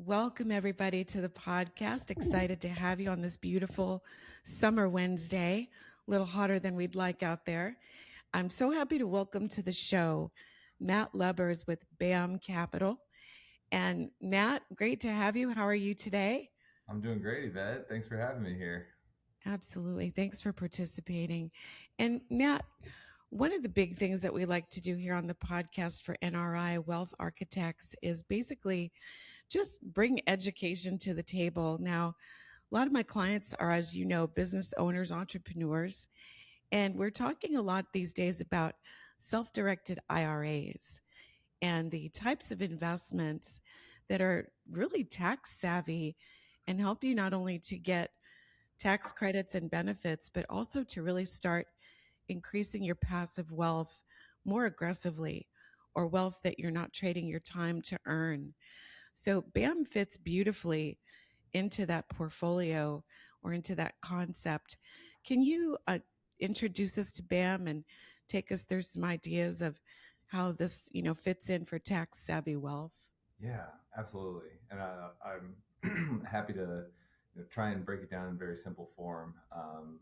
Welcome, everybody, to the podcast. Excited to have you on this beautiful summer Wednesday, a little hotter than we'd like out there. I'm so happy to welcome to the show Matt Lubbers with BAM Capital. And Matt, great to have you. How are you today? I'm doing great, Yvette. Thanks for having me here. Absolutely. Thanks for participating. And Matt, one of the big things that we like to do here on the podcast for NRI Wealth Architects is basically just bring education to the table. Now, a lot of my clients are, as you know, business owners, entrepreneurs, and we're talking a lot these days about self directed IRAs and the types of investments that are really tax savvy and help you not only to get tax credits and benefits, but also to really start increasing your passive wealth more aggressively or wealth that you're not trading your time to earn. So BAM fits beautifully into that portfolio or into that concept. Can you introduce us to BAM and take us through some ideas of how this, fits in for tax savvy wealth? Yeah, absolutely. And I'm happy to try and break it down in very simple form.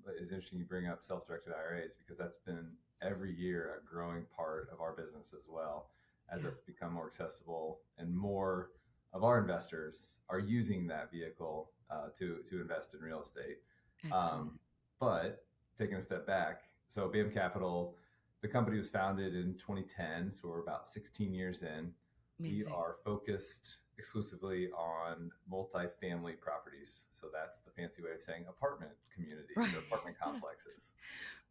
But it's interesting you bring up self-directed IRAs because that's been every year a growing part of our business as well as Yeah, it's become more accessible and more of our investors are using that vehicle to invest in real estate. excellent. Um, but taking a step back, so BAM Capital, the company was founded in 2010, so we're about 16 years in. We Amazing. are focused exclusively on multifamily properties. So that's the fancy way of saying apartment communities Right. or apartment complexes.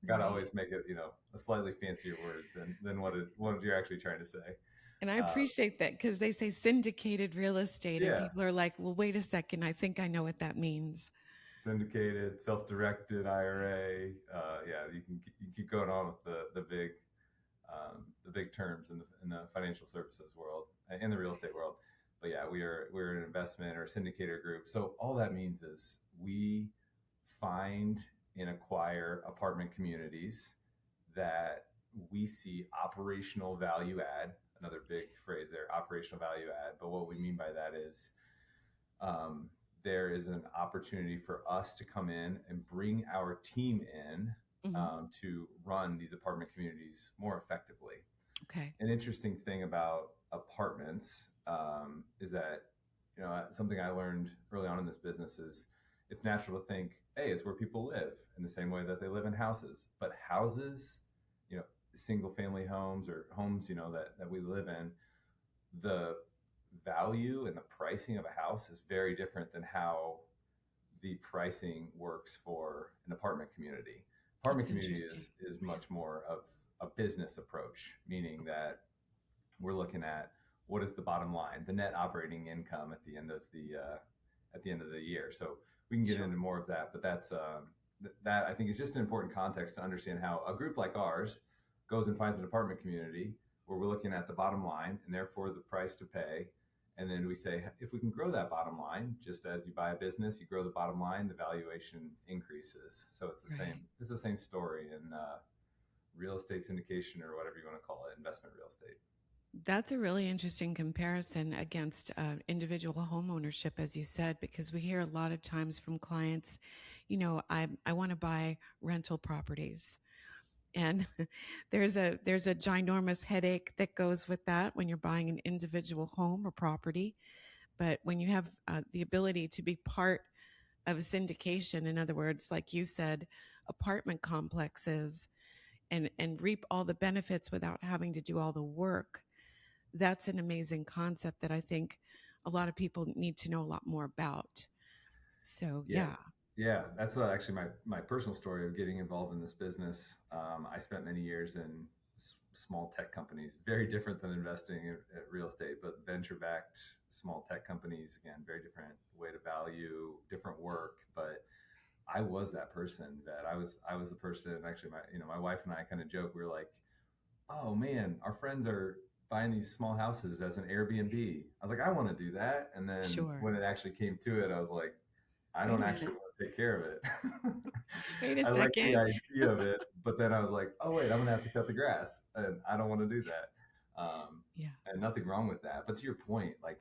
Got to Right. always make it, a slightly fancier word than what you're actually trying to say. And I Uh, appreciate that because they say syndicated real estate, and yeah, people are like, well, wait a second. I think I know what that means. syndicated, self-directed IRA. Yeah, you keep going on with the big terms in the financial services world, in the real estate world. But yeah, we're an investment or syndicator group. So all that means is we find and acquire apartment communities that we see operational value add. Another big phrase there, operational value add. But what we mean by that is um, there is an opportunity for us to come in and bring our team in Hmm. to run these apartment communities more effectively. Okay. An interesting thing about apartments is that something I learned early on in this business is it's natural to think, hey, it's where people live in the same way that they live in houses. But houses, you know, single family homes or homes, that we live in, the value and the pricing of a house is very different than how the pricing works for an apartment community. Apartment That's community interesting. is Yeah. much more of a business approach, meaning Okay. that we're looking at what is the bottom line, the net operating income at the end of the year. So we can get into Sure. more of that, but that I think is just an important context to understand how a group like ours goes and finds an apartment community where we're looking at the bottom line and therefore the price to pay. And then we say, if we can grow that bottom line, just as you buy a business, you grow the bottom line, the valuation increases. So it's the same. Right. It's the same story in real estate syndication or whatever you want to call it, investment real estate. That's a really interesting comparison against individual home ownership, as you said, because we hear a lot of times from clients, I want to buy rental properties. And there's a ginormous headache that goes with that when you're buying an individual home or property. But when you have the ability to be part of a syndication, in other words, like you said, apartment complexes, and reap all the benefits without having to do all the work, that's an amazing concept that I think a lot of people need to know a lot more about. So, Yeah, yeah. yeah, that's actually my personal story of getting involved in this business. I spent many years in small tech companies, very different than investing at real estate, but venture backed small tech companies. Again, very different way to value, different work. But I was that person that I was the person. Actually, my wife and I kind of joke. We were like, oh man, our friends are buying these small houses as an Airbnb. I was like, I want to do that. And then Sure. when it actually came to it, I was like, I Wait don't a actually minute. want to take care of it. Wait a I like the second. idea of it, but then I was like, oh wait, I'm gonna have to cut the grass, and I don't want to do that. Yeah. And nothing wrong with that. But to your point, like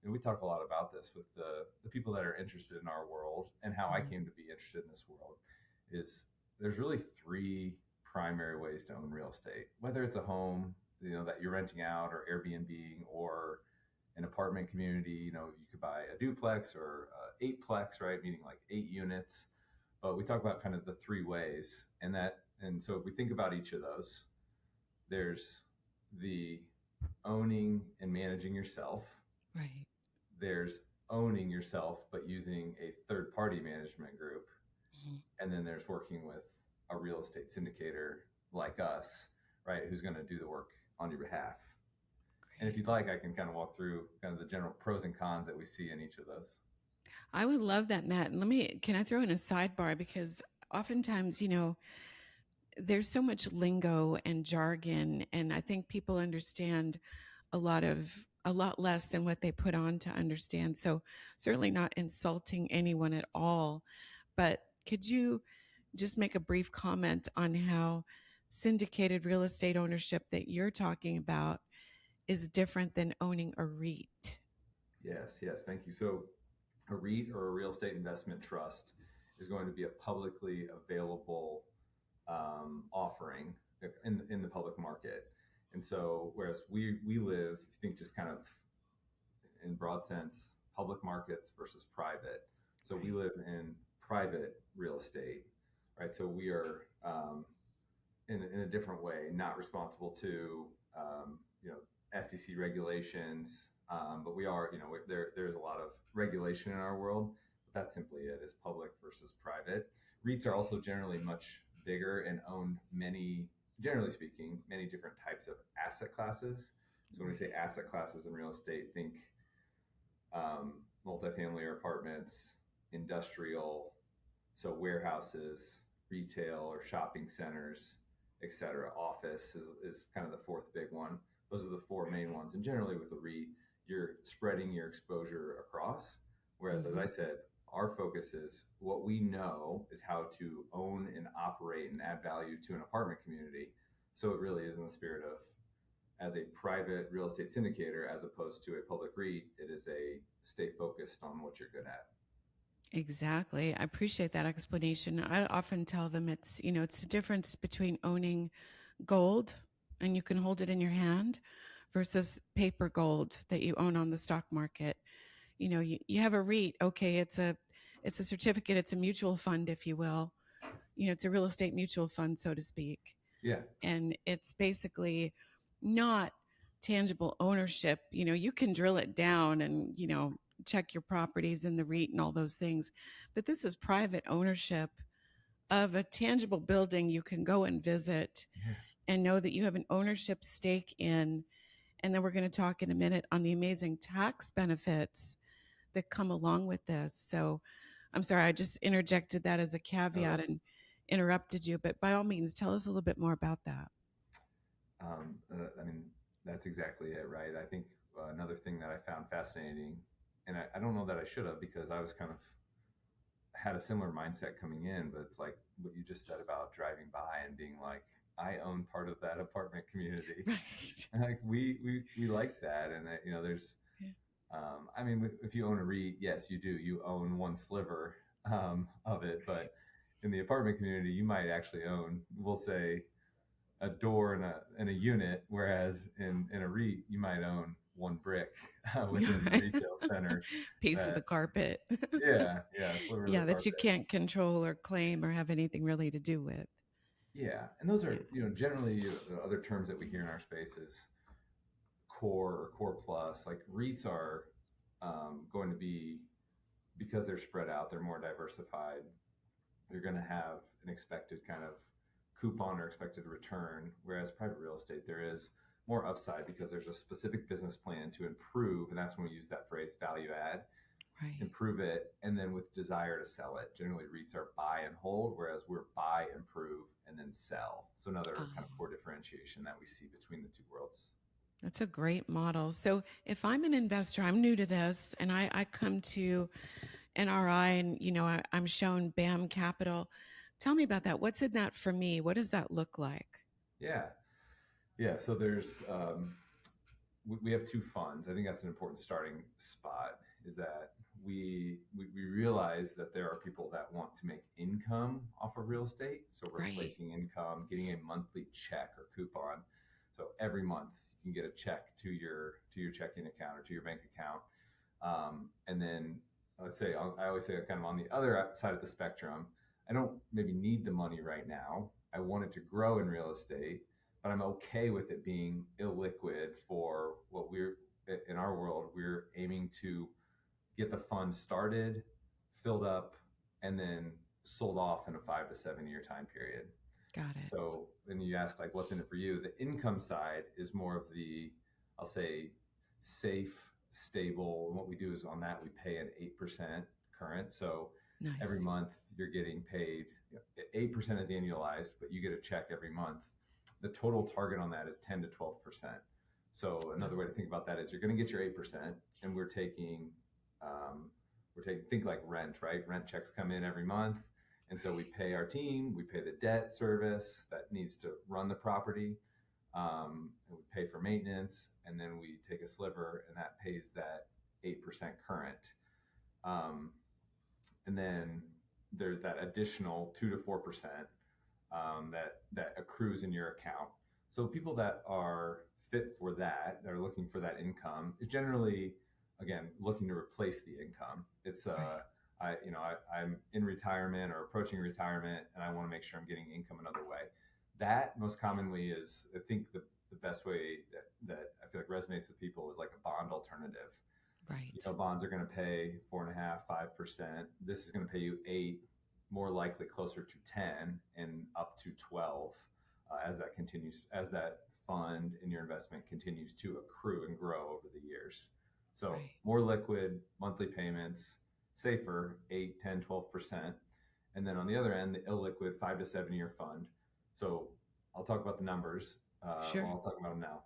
and we talk a lot about this with the people that are interested in our world, and how I Mhm. came to be interested in this world is there's really three primary ways to own real estate, whether it's a home, that you're renting out, or Airbnb, or an apartment community. You could buy a duplex or eightplex, right? Meaning like 8 units. But we talk about kind of the three ways, and so if we think about each of those, there's the owning and managing yourself. Right. There's owning yourself but using a third party management group. Mhm. And then there's working with a real estate syndicator like us, right, who's going to do the work on your behalf. And if Great. you'd like, I can kind of walk through kind of the general pros and cons that we see in each of those. I would love that, Matt. And can I throw in a sidebar? Because oftentimes, there's so much lingo and jargon, and I think people understand a lot less than what they put on to understand. So certainly not insulting anyone at all, but could you just make a brief comment on how syndicated real estate ownership that you're talking about is different than owning a REIT? Yes, thank you. So a REIT, or a real estate investment trust, is going to be a publicly available offering in the public market. And so, whereas we live, if you think just kind of in broad sense, public markets versus private. So we Right. live in private real estate, right? So we are in a different way, not responsible to SEC regulations, but we are, there's a lot of regulation in our world. But that's simply it: is public versus private. REITs are also generally much bigger and own generally speaking, many different types of asset classes. So when we say asset classes in real estate, think multifamily or apartments, industrial, so warehouses, retail or shopping centers, etc. Office is kind of the fourth big one. Those are the four main ones. And generally with a REIT, you're spreading your exposure across. Whereas, as Mm-hmm. I said, our focus is what we know is how to own and operate and add value to an apartment community. So it really is in the spirit of, as a private real estate syndicator as opposed to a public REIT, it is a stay focused on what you're good at. Exactly. I appreciate that explanation. I often tell them it's the difference between owning gold and you can hold it in your hand versus paper gold that you own on the stock market. You have a REIT. Okay. It's a certificate. It's a mutual fund, if you will. It's a real estate mutual fund, so to speak. Yeah. And it's basically not tangible ownership. You can drill it down and, check your properties in the REIT and all those things. But this is private ownership of a tangible building you can go and visit Yeah. and know that you have an ownership stake in. And then we're going to talk in a minute on the amazing tax benefits that come along with this. So I'm sorry, I just interjected that as a No, caveat and interrupted you. But by all means, tell us a little bit more about that. I mean, that's exactly it, right? I think another thing that I found fascinating, and I don't know that I should have, because I was kind of had a similar mindset coming in, but it's like what you just said about driving by and being like, I own part of that apartment community. Right. And like we like that, and there's, Yeah. I mean, if you own a REIT, yes, you do. You own one sliver of it, but in the apartment community, you might actually own, we'll say, a door and a unit, whereas in a REIT you might own one brick within the retail center. Piece of the That carpet. yeah, sliver of the Yeah, that you carpet. can't control or claim or have anything really to do with. Yeah, and those Yeah. are generally the other terms that we hear in our space is core or core plus. Like REITs are going to be, because they're spread out, they're more diversified. They're going to have an expected kind of coupon or expected return, whereas private real estate, there is more upside because there's a specific business plan to improve, and that's when we use that phrase value add, Right. improve it, and then with desire to sell it. Generally REITs are buy and hold, whereas we're buy, improve, and then sell. So another kind of core differentiation that we see between the two worlds. That's a great model. So if I'm an investor, I'm new to this, and I come to NRI and, I'm shown BAM Capital. Tell me about that. What's in that for me? What does that look like? Yeah, so there's we have two funds. I think that's an important starting spot. Is that we realize that there are people that want to make income off of real estate. So Right. replacing income, getting a monthly check or coupon. So every month you can get a check to your checking account or to your bank account. And then let's say I always say kind of on the other side of the spectrum, I don't maybe need the money right now. I want it to grow in real estate, but I'm okay with it being illiquid for what we're in our world. We're aiming to get the fund started, filled up, and then sold off in a 5 to 7 year time period. Got it. So then you ask like, what's in it for you? The income side is more of the, I'll say, safe, stable. And what we do is on that we pay an 8% current. So every Nice. month you're getting paid. 8% is annualized, but you get a check every month. The total target on that is 10 to 12%. So Wow. another way to think about that is you're going to get your 8%, and we're taking think like rent, right? Rent checks come in every month, and so we pay our team, we pay the debt service that needs to run the property, and we pay for maintenance, and then we take a sliver, and that pays that 8% current. Um, and then there's that additional 2 to 4% that accrues in your account. So people that are fit for that are looking for that income, is generally, again, looking to replace the income. It's Right. I'm in retirement or approaching retirement, and I want to make sure I'm getting income another way. That most commonly is, I think, the best way that I feel like resonates with people is like a bond alternative. Right. Bonds are going to pay 4.5, 5%. This is going to pay you 8, more likely closer to 10 and up to 12, as that continues, as that fund in your investment continues to accrue and grow over the years. So Right. more liquid monthly payments, safer 8, 10, 12%. And then on the other end, the illiquid 5 to 7 year fund. So I'll talk about the numbers. Sure. I'll talk about them now.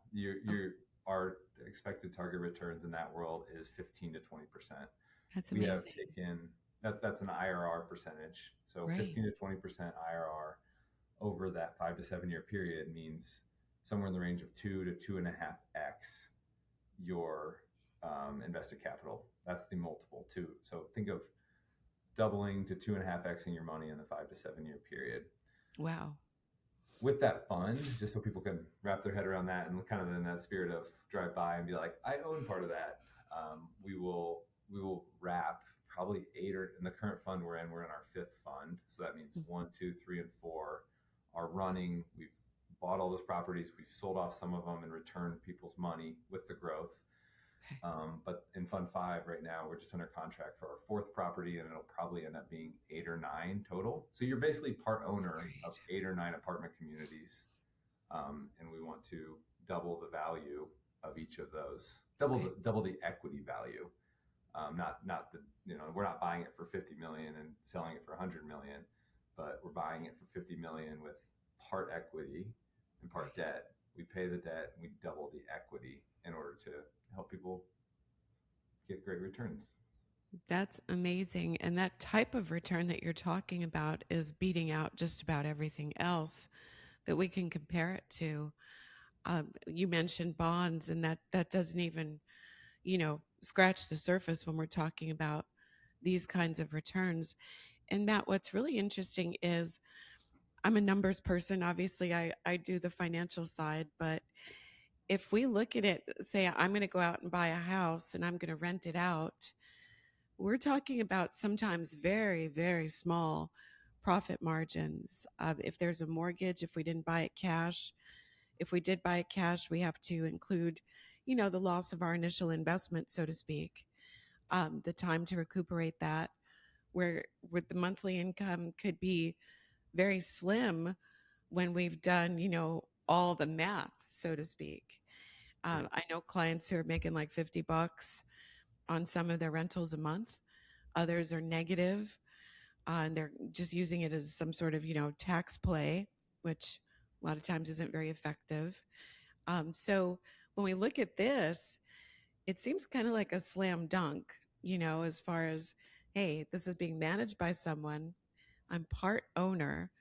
Oh, Our expected target returns in that world is 15 to 20%. that's We have amazing. taken that's an IRR percentage. So Right. 15 to 20% IRR over that 5 to 7 year period means somewhere in the range of 2 to 2.5x your invested capital. That's the multiple too. So think of doubling to 2.5xing your money in the 5 to 7 year period. Wow. With that fund, just so people can wrap their head around that, and kind of in that spirit of drive by and be like, I own part of that. We will wrap probably 8, or in the current fund we're in our fifth fund. So that means Mm. 1, 2, 3, and 4 are running. We've bought all those properties. We've sold off some of them and returned people's money with the growth. Okay. But in Fund 5 right now, we're just under contract for our fourth property, and it'll probably end up being 8 or 9 total. So you're basically part That's owner of great. 8 or 9 apartment communities, and we want to double the value of each of those, Okay. double the equity value. Not the we're not buying it for 50 million and selling it for 100 million, but we're buying it for 50 million with part equity and Right. part debt. We pay the debt and we double the equity in order to help people get great returns. That's amazing. And that type of return that you're talking about is beating out just about everything else that we can compare it to. You mentioned bonds, and that doesn't even, scratch the surface when we're talking about these kinds of returns. And Matt, what's really interesting is I'm a numbers person. Obviously, I do the financial side, but if we look at it, say I'm going to go out and buy a house and I'm going to rent it out, we're talking about sometimes very, very small profit margins. If there's a mortgage, if we didn't buy it cash, if we did buy it cash, we have to include, the loss of our initial investment, so to speak, the time to recuperate that, where the monthly income could be very slim when we've done, all the math, so to speak. Yeah. I know clients who are making like $50 on some of their rentals a month. Others are negative, and they're just using it as some sort of, tax play, which a lot of times isn't very effective. So when we look at this, it seems kind of like a slam dunk, as far as, hey, this is being managed by someone. I'm part owner.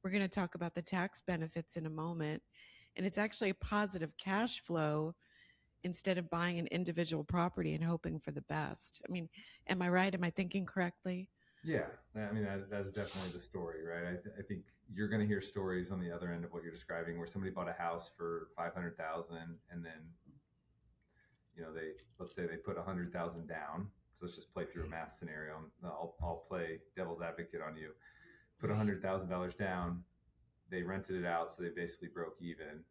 We're going to talk about the tax benefits in a moment. And it's actually a positive cash flow instead of buying an individual property and hoping for the best. I mean, am I right? Am I thinking correctly? Yeah, I mean that's definitely the story, right? I think you're going to hear stories on the other end of what you're describing, where somebody bought a house for 500,000, and then they, let's say they put 100,000 down. So let's just play through a Right. math scenario. I'll play devil's advocate on you. Put Right. $100,000 down. They rented it out, so they basically broke even.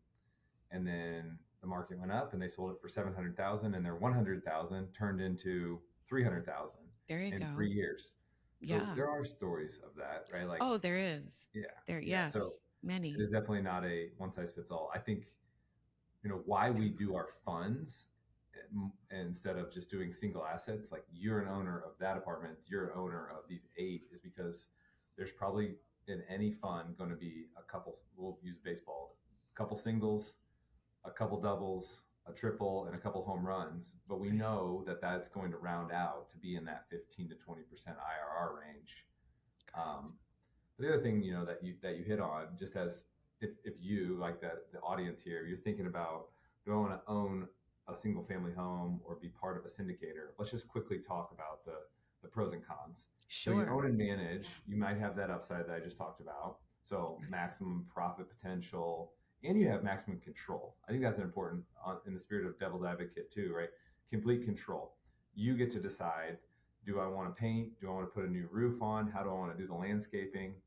And then the market went up, and they sold it for 700,000, and their 100,000 turned into 300,000 There you in go. 3 years. So Yeah. there are stories of that, right? Like, Oh, there is. yeah, There, yeah. So yes, it many. is definitely not a one size fits all. I think why we do our funds, instead of just doing single assets. Like, you're an owner of that apartment, you're an owner of these 8, is because there's probably in any fund going to be a couple. We'll use baseball, a couple singles, a couple doubles, a triple, and a couple home runs. But we Right. know that that's going to round out to be in that 15 to 20% IRR range. Correct. Um, the other thing, that you hit on, just as if you, like, the audience here, you're thinking about, do I want to own a single family home or be part of a syndicator? Let's just quickly talk about the pros and cons. So you Sure. own and manage, you might have that upside that I just talked about. So Right. maximum profit potential, and you have maximum control. I think that's an important, in the spirit of devil's advocate too, right? Complete control. You get to decide, do I want to paint? Do I want to put a new roof on? How do I want to do the landscaping?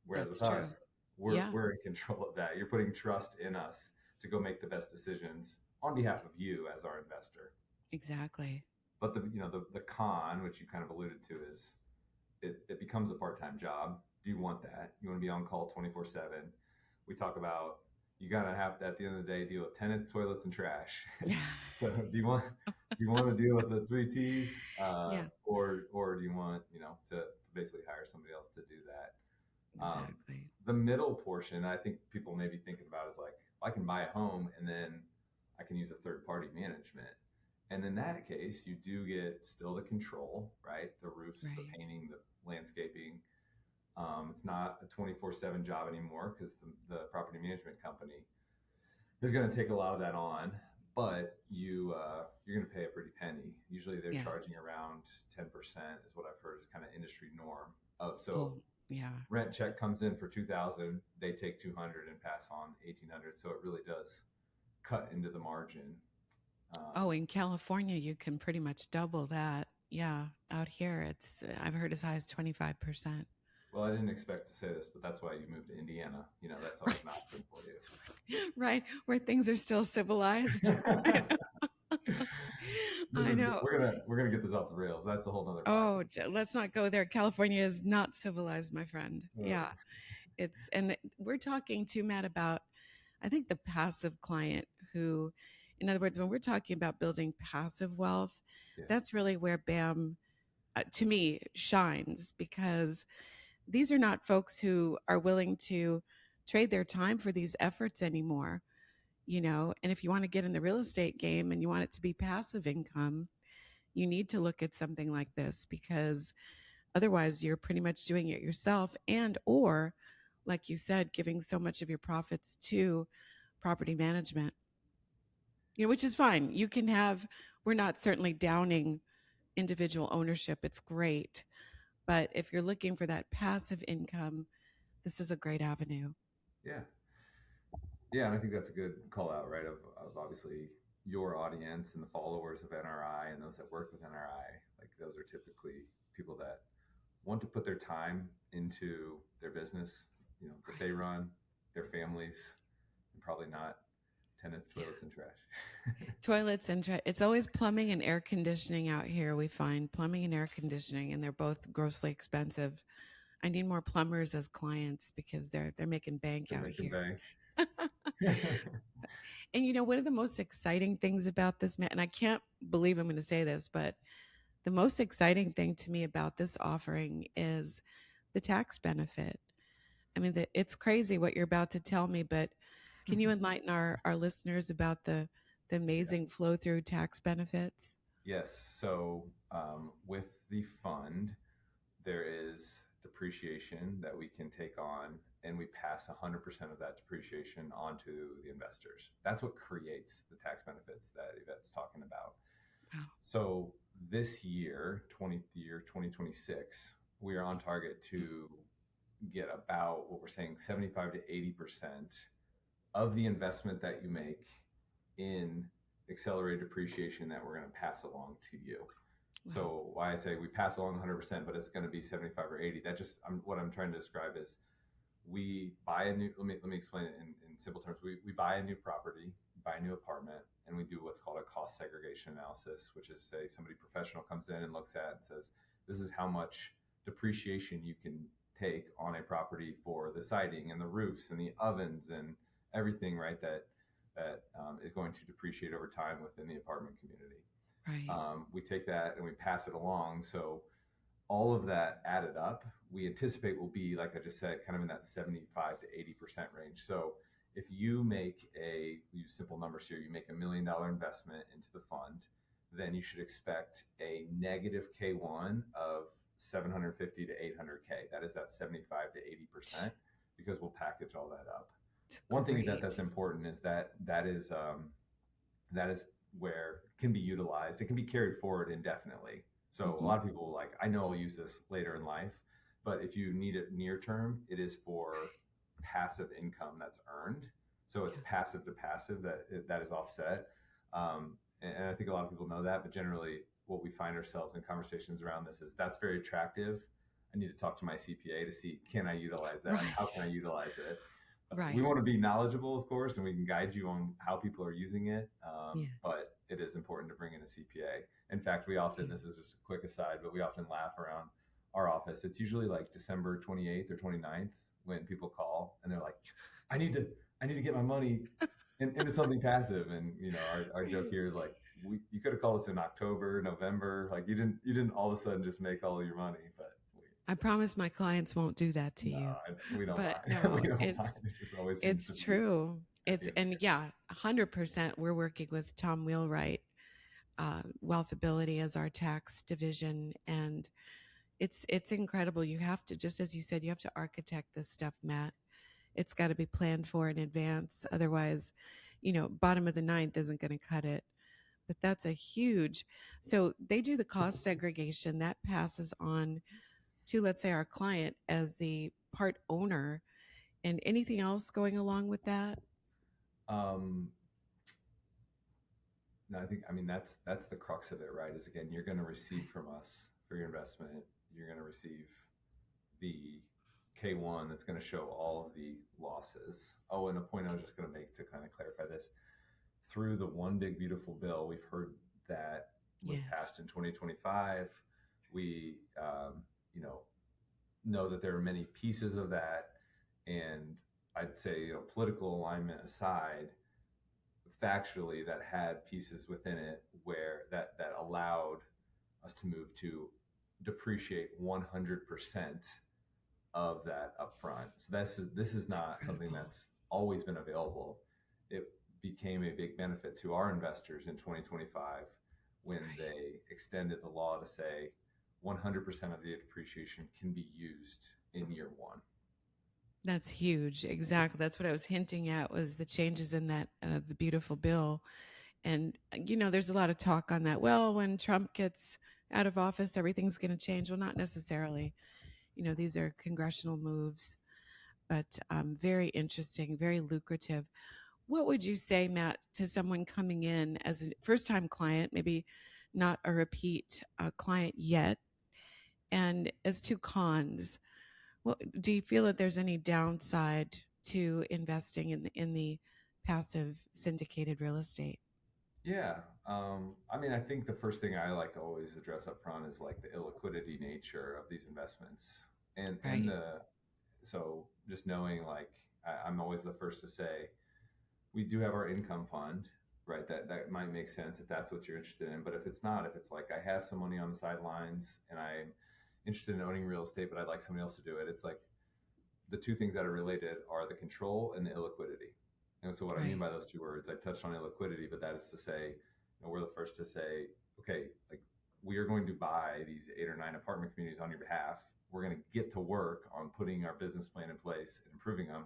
Whereas That's with true. us, we're Yeah, we're in control of that. You're putting trust in us to go make the best decisions on behalf of you as our investor. exactly. But the con, which you kind of alluded to, is it becomes a part-time job. Do you want that? You want to be on call 24/7? We talk about, you gotta have to, at the end of the day, deal with tenants, toilets, and trash. So do you want to deal with the three T's, Yeah, or do you want to basically hire somebody else to do that? exactly. The middle portion, I think people may be thinking about, is like, I can buy a home and then I can use a third party management. And in that case, you do get still the control, right? The roofs, the Right. painting, the landscaping. It's not a 24/7 job anymore, because the property management company is going to take a lot of that on. But you're going to pay a pretty penny. Usually they're charging Yes. around 10%, is what I've heard is kind of industry norm. So Oh, yeah. rent check comes in for 2,000, they take 200 and pass on 1,800. So it really does cut into the margin. Oh, Um, in California, you can pretty much double that. Yeah. Out here, I've heard as high as 25%. well, I didn't expect to say this, but that's why you moved to Indiana. That's always an option for Right. Where things are still civilized. you. I know. We're gonna get this off the rails. That's a whole nother Oh, podcast. let's not go there. California is not civilized, my friend. Uh, Yeah. We're talking to Matt about, I think, the passive client who, in other words, when we're talking about building passive wealth, yeah, that's really where BAM, to me, shines, because these are not folks who are willing to trade their time for these efforts anymore, And if you want to get in the real estate game and you want it to be passive income, you need to look at something like this, because otherwise you're pretty much doing it yourself, and or, like you said, giving so much of your profits to property management, which is fine. You can have, we're not certainly downing individual ownership. It's great. But if you're looking for that passive income, this is a great avenue. yeah, yeah. And I think that's a good call out, right? Of obviously your audience and the followers of NRI and those that work with NRI. Like, those are typically people that want to put their time into their business, that they Right. run, their families, and probably not tenants, Yeah. toilets, and trash. Toilets and it's always plumbing and air conditioning out here. We find plumbing and air conditioning, and they're both grossly expensive. I need more plumbers as clients because they're making bank They're out making here. bank. And one of the most exciting things about this, man, and I can't believe I'm going to say this, but the most exciting thing to me about this offering is the tax benefit. I mean, it's crazy what you're about to tell me, but can you enlighten our listeners about the Yeah. amazing flow through tax benefits? Yes. So, with the fund, there is depreciation that we can take on, and we pass 100% of that depreciation onto the investors. That's what creates the tax benefits that Yvette's talking about. Wow. So this year, year 2026, we are on target to get about what we're saying 75 to 80% of the investment that you make in accelerated depreciation that we're going to pass along to you. Wow. So why I say we pass along 100%, but it's going to be 75 or 80. That just what I'm trying to describe is we buy a new. Let me explain it in simple terms. We buy a new property, buy a new apartment, and we do what's called a cost segregation analysis, which is say somebody professional comes in and looks at and says, this is how much depreciation you can take on a property for the siding and the roofs and the ovens and everything, right? That is going to depreciate over time within the apartment community. Right. We take that and we pass it along. So all of that added up, we anticipate will be, like I just said, kind of in that 75 to 80% range. So if you make we use simple numbers here, you make $1 million investment into the fund, then you should expect a negative K1 of 750 to 800K. That is that 75 to 80%, because we'll package all that up. One thing that's important is that is where it can be utilized. It can be carried forward indefinitely. So a lot of people like, I know I'll use this later in life, but if you need it near term, it is for passive income that's earned. So it's passive to passive that is offset. And I think a lot of people know that, but generally what we find ourselves in conversations around this is that's very attractive. I need to talk to my CPA to see, can I utilize that? Right. How can I utilize it? Right. We want to be knowledgeable, of course, and we can guide you on how people are using it. Yes. But it is important to bring in a CPA. In fact, we often, this is just a quick aside, but we often laugh around our office. It's usually like December 28th or 29th when people call and they're like, I need to get my money into something passive. And, our joke here is like, you could have called us in October, November. Like you didn't all of a sudden just make all of your money, but I promise my clients won't do that to you. We don't but mind. No, we don't it's, mind. It just always it's true. And yeah, 100%. We're working with Tom Wheelwright, Wealthability as our tax division. And it's incredible. You have to, just as you said, you have to architect this stuff, Matt. It's got to be planned for in advance. Otherwise, bottom of the ninth isn't going to cut it. But that's a huge, so they do the cost segregation that passes on to, let's say, our client as the part owner. And anything else going along with that? No, that's the crux of it, right? Is again, you're going to receive from us for your investment. You're going to receive the K1 that's going to show all of the losses. Oh, and a point I was just going to make to kind of clarify this: through the One Big Beautiful Bill, we've heard that was passed in 2025. We, know that there are many pieces of that, and I'd say, political alignment aside, factually that had pieces within it where that allowed us to move to depreciate 100% of that upfront. So this is not something that's always been available. It became a big benefit to our investors in 2025 when they extended the law to say 100% of the depreciation can be used in year one. That's huge. Exactly. That's what I was hinting at, was the changes in that, the beautiful bill. And, there's a lot of talk on that. Well, when Trump gets out of office, everything's going to change. Well, not necessarily. These are congressional moves, but very interesting, very lucrative. What would you say, Matt, to someone coming in as a first-time client, maybe not a repeat client yet, and as two cons? Well, do you feel that there's any downside to investing in the passive syndicated real estate? Yeah. I think the first thing I like to always address up front is like the illiquidity nature of these investments. And, right. So just knowing, like, I'm always the first to say, we do have our income fund, right? That might make sense if that's what you're interested in. But if it's not, if it's like, I have some money on the sidelines and I'm interested in owning real estate, but I'd like somebody else to do it. It's like the two things that are related are the control and the illiquidity. And so what I mean by those two words, I touched on illiquidity, but that is to say, we're the first to say, okay, like we we are going to buy these 8 or 9 apartment communities on your behalf. We're going to get to work on putting our business plan in place and improving them.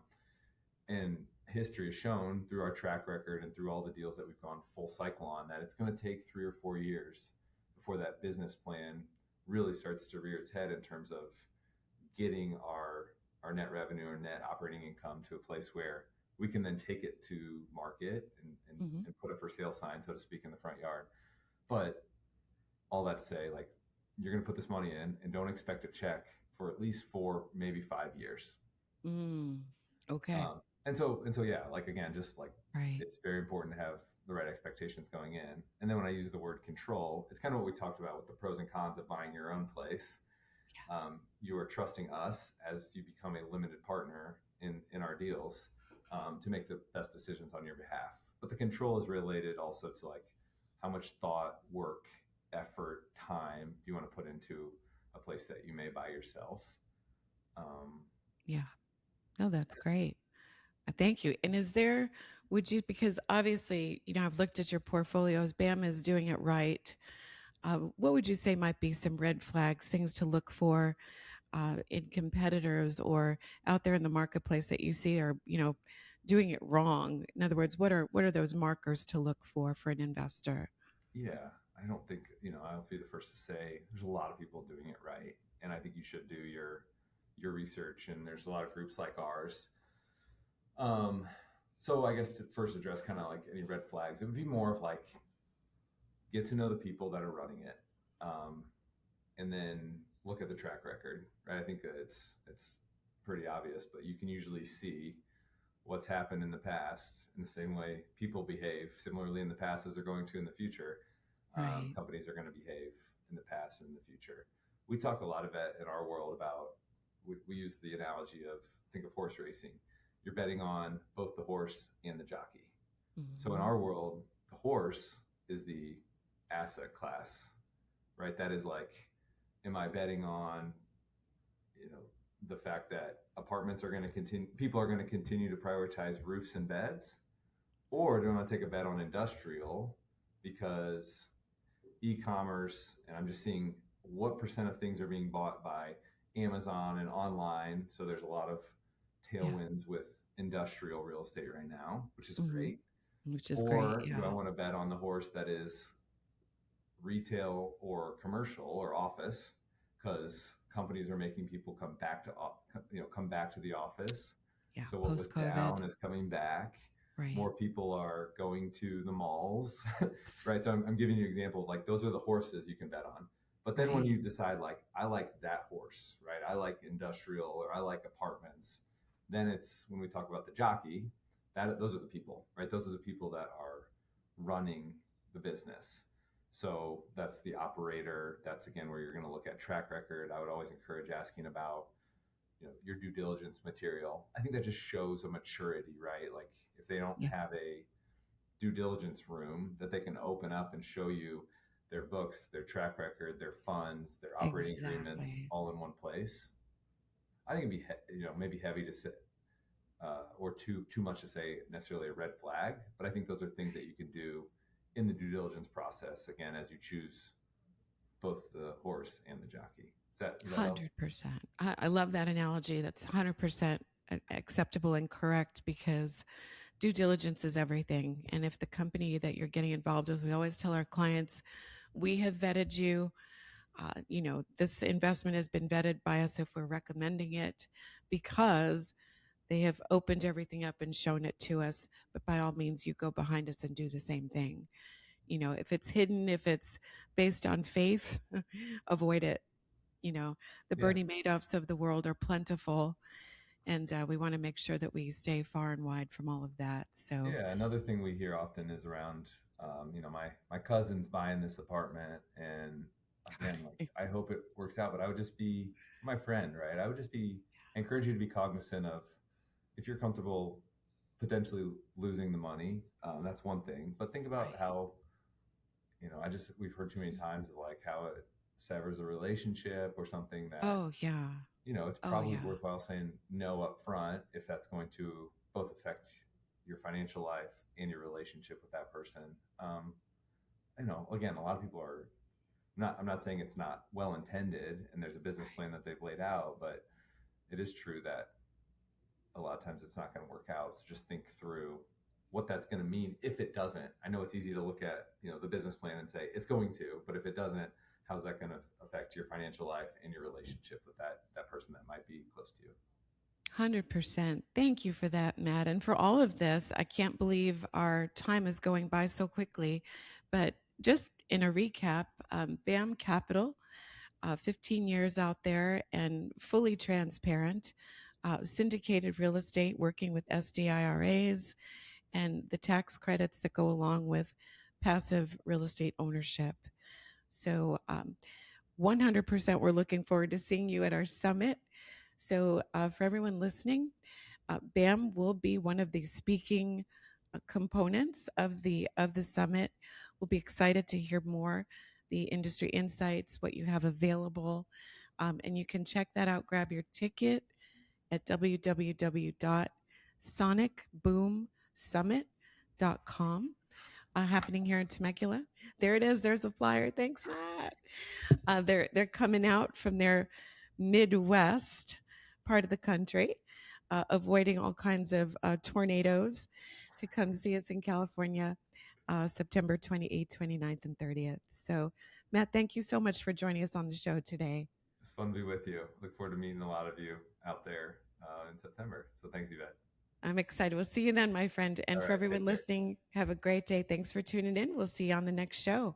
And history has shown through our track record and through all the deals that we've gone full cycle on that it's going to take 3 or 4 years before that business plan really starts to rear its head in terms of getting our net revenue or net operating income to a place where we can then take it to market Hmm. and put a for sale sign, so to speak, in the front yard. But all that to say, like, you're going to put this money in and don't expect a check for at least 4, maybe 5 years. Mm. Okay. And so, yeah, like, again, just like, Right. it's very important to have the right expectations going in. And then when I use the word control, it's kind of what we talked about with the pros and cons of buying your own place. You are trusting us as you become a limited partner in our deals, to make the best decisions on your behalf. But the control is related also to, like, how much thought, work, effort, time do you want to put into a place that you may buy yourself? Um, Yeah. No, that's great. Thank you. And would you, because obviously, I've looked at your portfolios, BAM is doing it right. What would you say might be some red flags, things to look for in competitors or out there in the marketplace that you see are, doing it wrong? In other words, what are those markers to look for an investor? yeah, I don't think, I'll be the first to say there's a lot of people doing it right. And I think you should do your research. And there's a lot of groups like ours. Um, so I guess to first address kind of like any red flags, it would be more of like, get to know the people that are running it, and then look at the track record. Right? I think that it's pretty obvious, but you can usually see what's happened in the past in the same way people behave similarly in the past as they're going to in the future. Right. Companies are going to behave in the past and in the future. We talk a lot of it in our world about, we use the analogy of, think of horse racing. You're betting on both the horse and the jockey. So in Hmm. our world, the horse is the asset class, right? That is like, am I betting on, you know, the fact that apartments are going to continue, people are going to continue to prioritize roofs and beds, or do I want to take a bet on industrial because e-commerce, and I'm just seeing what percent of things are being bought by Amazon and online. So there's a lot of Yeah. tailwinds with industrial real estate right now, which is Hmm. great. Which is great. Or do I Yeah. want to bet on the horse that is retail or commercial or office, because companies are making people come back to the office. Yeah. So what was Post COVID. down is coming back. Right. More people are going to the malls, right? So I'm giving you an example of, like, those are the horses you can bet on. But then when Right. you decide, like, I like that horse, right? I like industrial, or I like apartments. Then it's when we talk about the jockey, that those are the people, right? Those are the people that are running the business. So that's the operator. That's, again, where you're going to look at track record. I would always encourage asking about, your due diligence material. I think that just shows a maturity, right? Like, if they don't Yeah. have a due diligence room that they can open up and show you their books, their track record, their funds, their operating agreements, Exactly. all in one place, I think it'd be maybe heavy to sit, or too much to say necessarily a red flag. But I think those are things that you can do in the due diligence process, again, as you choose both the horse and the jockey. Does that help? 100%. I love that analogy. That's 100% acceptable and correct because due diligence is everything. And if the company that you're getting involved with, we always tell our clients, we have vetted you. This investment has been vetted by us if we're recommending it because they have opened everything up and shown it to us. But by all means, you go behind us and do the same thing. If it's hidden, if it's based on faith, avoid it. You know, the Yeah. Bernie Madoffs of the world are plentiful, and we want to make sure that we stay far and wide from all of that. So, Yeah, another thing we hear often is around, my cousin's buying this apartment, and again, like, I hope it works out, but I would just be my friend, right? I would just be encourage you to be cognizant of, if you're comfortable potentially losing the money, that's one thing, but think about right. how, we've heard too many times of, like, how it severs a relationship or something that, Oh, yeah. it's Oh, probably yeah. worthwhile saying no up front if that's going to both affect your financial life and your relationship with that person. Again, a lot of people are I'm not saying it's not well intended and there's a business plan that they've laid out, but it is true that a lot of times it's not going to work out. So just think through what that's going to mean if it doesn't. I know it's easy to look at, the business plan and say it's going to, but if it doesn't, how's that going to affect your financial life and your relationship with that person that might be close to you? 100%. Thank you for that, Matt. And for all of this, I can't believe our time is going by so quickly. But just in a recap, BAM Capital, 15 years out there and fully transparent, syndicated real estate, working with SDIRAs and the tax credits that go along with passive real estate ownership. So 100% we're looking forward to seeing you at our summit. So for everyone listening, BAM will be one of the speaking components of the summit. We'll be excited to hear more, the industry insights, what you have available, and you can check that out. Grab your ticket at www.sonicboomsummit.com. Happening here in Temecula. There it is. There's the flyer. Thanks, Matt. They're coming out from their Midwest part of the country, avoiding all kinds of tornadoes to come see us in California, September 28th, 29th, and 30th. So, Matt, thank you so much for joining us on the show today. It's fun to be with you. Look forward to meeting a lot of you out there in September. So thanks, Yvette. I'm excited. We'll see you then, my friend. And All for right, everyone listening, have a great day. Thanks for tuning in. We'll see you on the next show.